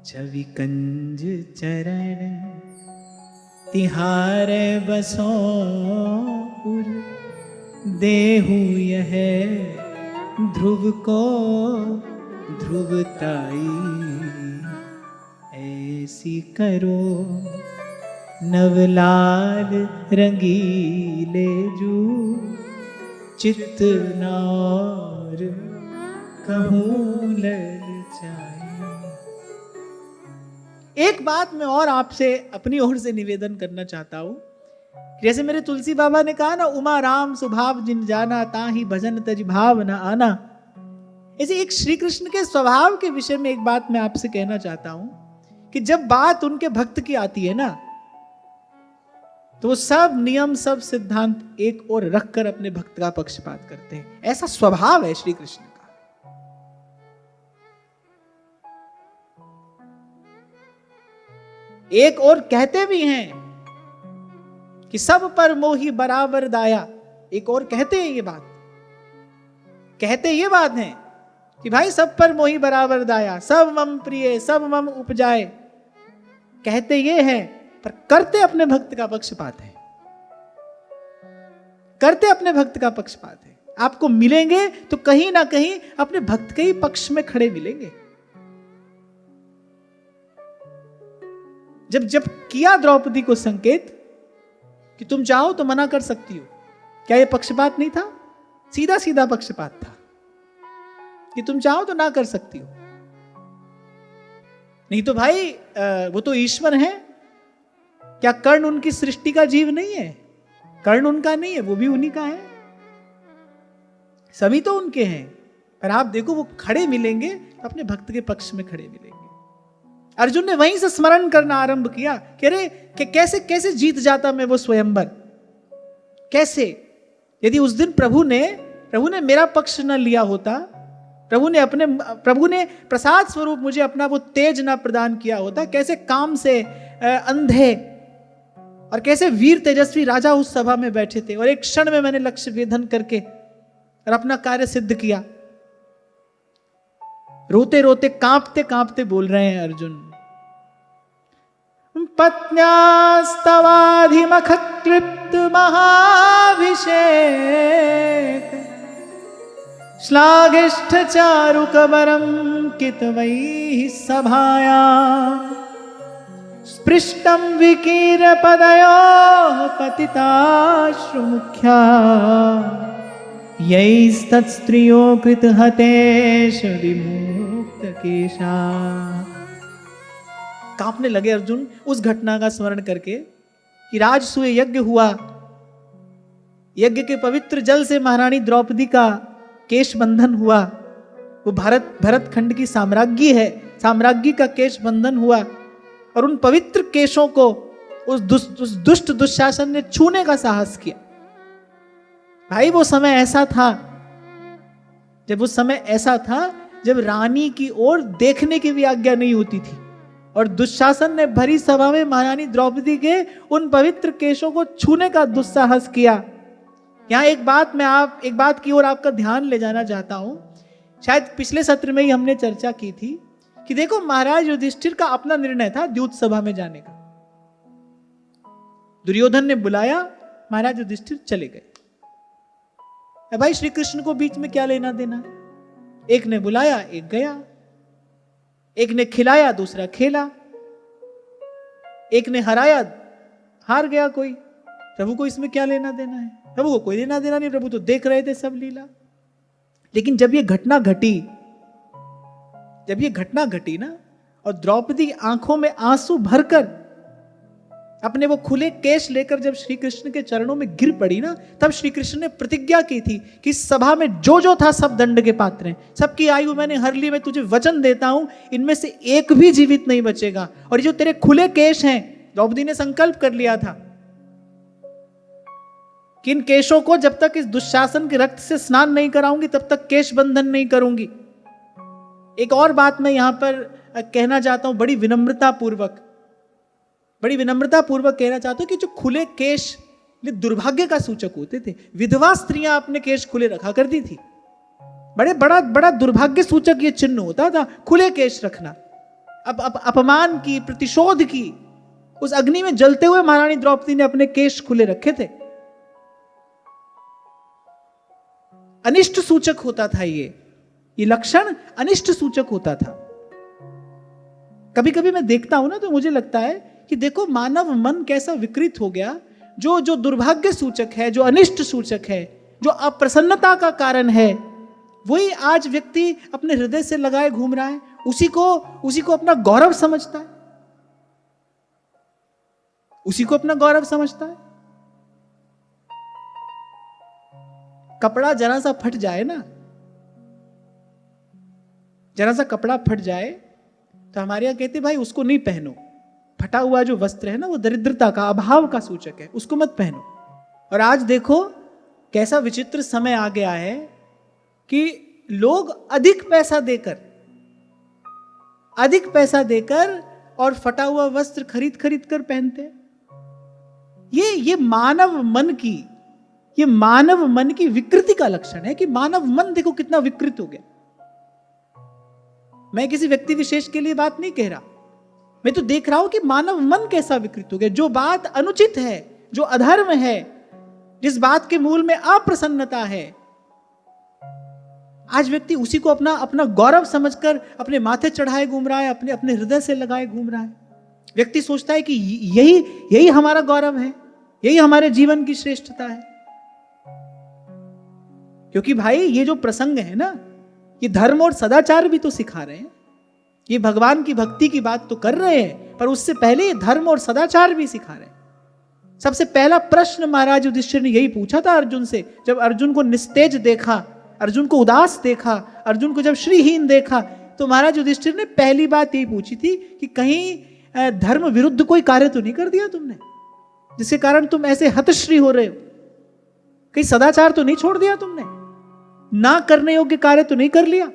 छवि कंज चरण तिहारे बसो पुर, देहु यह ध्रुव को ध्रुवताई, ऐसी करो नवलाल रंगीले जू, चित्त नार कहूँ ललचाई। एक बात मैं और आपसे अपनी ओर से निवेदन करना चाहता हूं। जैसे मेरे तुलसी बाबा ने कहा ना, उमा राम स्वभाव जिन जाना, ताहि भजन तज भाव न आना। ऐसे एक श्री कृष्ण के स्वभाव के विषय में एक बात मैं आपसे कहना चाहता हूं कि जब बात उनके भक्त की आती है ना, तो वो सब नियम सब सिद्धांत एक और रखकर अपने भक्त का पक्षपात करते हैं। ऐसा स्वभाव है श्री कृष्ण का। एक और कहते भी हैं कि सब पर मोही बराबर दाया। एक और कहते हैं ये बात, कहते ये बात है कि भाई सब पर मोही बराबर दाया, सब मम प्रिय सब मम उपजाए। कहते ये हैं पर करते अपने भक्त का पक्षपात है, करते अपने भक्त का पक्षपात है। आपको मिलेंगे तो कहीं ना कहीं अपने भक्त के ही पक्ष में खड़े मिलेंगे। जब जब किया द्रौपदी को संकेत कि तुम चाहो तो मना कर सकती हो, क्या यह पक्षपात नहीं था? सीधा सीधा पक्षपात था कि तुम चाहो तो ना कर सकती हो। नहीं तो भाई वो तो ईश्वर है। क्या कर्ण उनकी सृष्टि का जीव नहीं है? कर्ण उनका नहीं है, वो भी उन्हीं का है। सभी तो उनके हैं, पर आप देखो वो खड़े मिलेंगे तो अपने भक्त के पक्ष में खड़े मिलेंगे। अर्जुन ने वहीं से स्मरण करना आरंभ किया कि अरे कि कैसे कैसे जीत जाता मैं वो स्वयंवर, कैसे। यदि उस दिन प्रभु ने मेरा पक्ष न लिया होता, प्रभु ने प्रसाद स्वरूप मुझे अपना वो तेज ना प्रदान किया होता, कैसे काम से अंधे और कैसे वीर तेजस्वी राजा उस सभा में बैठे थे और एक क्षण में मैंने लक्ष्य भेदन करके और अपना कार्य सिद्ध किया। रोते रोते कांपते कांपते बोल रहे हैं अर्जुन, पत्न्यास्तवाधिमख क्लिप्त महाभिषेक, श्लाघिष्ठ चारु कबरम कितवैः सभाया, स्पृष्टम विकीर पदयोः पतिताश्रुमुख्या, यैस्तत्स्त्रियो कृत हतेश विमुक्त केशा। कांपने लगे अर्जुन उस घटना का स्मरण करके कि राजसूय यज्ञ हुआ, यज्ञ के पवित्र जल से महारानी द्रौपदी का केश बंधन हुआ। वो भरत खंड की साम्राज्ञी है, साम्राज्ञी का केश बंधन हुआ और उन पवित्र केशों को उस दुष्ट दुशासन ने छूने का साहस किया। भाई वो समय ऐसा था, जब रानी की ओर देखने की भी आज्ञा नहीं होती थी और दुशासन ने भरी सभा में महारानी द्रौपदी के उन पवित्र केशों को छूने का दुस्साहस किया। यहां एक बात की ओर आपका ध्यान ले जाना चाहता हूं। शायद पिछले सत्र में ही हमने चर्चा की थी कि देखो महाराज युधिष्ठिर का अपना निर्णय था द्यूत सभा में जाने का। दुर्योधन ने बुलाया, महाराज युधिष्ठिर चले गए। भाई श्री कृष्ण को बीच में क्या लेना देना? एक ने बुलाया, एक गया। एक ने खिलाया, दूसरा खेला। एक ने हराया, हार गया कोई। प्रभु को इसमें क्या लेना देना है? प्रभु को कोई लेना देना नहीं, प्रभु तो देख रहे थे सब लीला। लेकिन जब ये घटना घटी ना और द्रौपदी आंखों में आंसू भरकर अपने वो खुले केश लेकर जब श्री कृष्ण के चरणों में गिर पड़ी ना, तब श्री कृष्ण ने प्रतिज्ञा की थी कि इस सभा में जो था सब दंड के पात्र हैं, सबकी आयु मैंने हर ली। मैं तुझे वचन देता हूं इनमें से एक भी जीवित नहीं बचेगा। और ये जो तेरे खुले केश हैं, द्रौपदी ने संकल्प कर लिया था कि इन केशों को जब तक इस दुशासन के रक्त से स्नान नहीं कराऊंगी तब तक केश बंधन नहीं करूंगी। एक और बात मैं यहां पर कहना चाहता हूं, बड़ी विनम्रता पूर्वक कहना चाहता हूं कि जो खुले केश दुर्भाग्य का सूचक होते थे। विधवा स्त्रियां अपने केश खुले रखा करती थी। बड़ा दुर्भाग्य सूचक ये चिन्ह होता था खुले केश रखना। अपमान की, प्रतिशोध की। उस अग्नि में जलते हुए महारानी द्रौपदी ने अपने केश खुले रखे थे। अनिष्ट सूचक होता था ये लक्षण अनिष्ट सूचक होता था। कभी कभी मैं देखता हूं ना तो मुझे लगता है कि देखो मानव मन कैसा विकृत हो गया। जो दुर्भाग्य सूचक है, जो अनिष्ट सूचक है, जो अप्रसन्नता का कारण है, वही आज व्यक्ति अपने हृदय से लगाए घूम रहा है। उसी को अपना गौरव समझता है, उसी को अपना गौरव समझता है। कपड़ा जरा सा फट जाए ना, जरा सा कपड़ा फट जाए तो हमारे यहां कहते भाई उसको नहीं पहनो। फटा हुआ जो वस्त्र है ना वो दरिद्रता का, अभाव का सूचक है, उसको मत पहनो। और आज देखो कैसा विचित्र समय आ गया है कि लोग अधिक पैसा देकर और फटा हुआ वस्त्र खरीद कर पहनते हैं। ये मानव मन की विकृति का लक्षण है कि मानव मन देखो कितना विकृत हो गया। मैं किसी व्यक्ति विशेष के लिए बात नहीं कह रहा, मैं तो देख रहा हूं कि मानव मन कैसा विकृत हो गया। जो बात अनुचित है, जो अधर्म है, जिस बात के मूल में अप्रसन्नता है, आज व्यक्ति उसी को अपना गौरव समझकर अपने माथे चढ़ाए घूम रहा है, अपने हृदय से लगाए घूम रहा है। व्यक्ति सोचता है कि यही हमारा गौरव है, यही हमारे जीवन की श्रेष्ठता है। क्योंकि भाई ये जो प्रसंग है ना, ये धर्म और सदाचार भी तो सिखा रहे हैं। ये भगवान की भक्ति की बात तो कर रहे हैं, पर उससे पहले ये धर्म और सदाचार भी सिखा रहे हैं। सबसे पहला प्रश्न महाराज युधिष्ठिर ने यही पूछा था अर्जुन से, जब अर्जुन को निस्तेज देखा, अर्जुन को उदास देखा, अर्जुन को जब श्रीहीन देखा, तो महाराज युधिष्ठिर ने पहली बात यही पूछी थी कि कहीं धर्म विरुद्ध कोई कार्य तो नहीं कर दिया तुमने, जिसके कारण तुम ऐसे हतश्री हो रहे हो? कहीं सदाचार तो नहीं छोड़ दिया तुमने? ना करने योग्य कार्य तो नहीं कर लिया?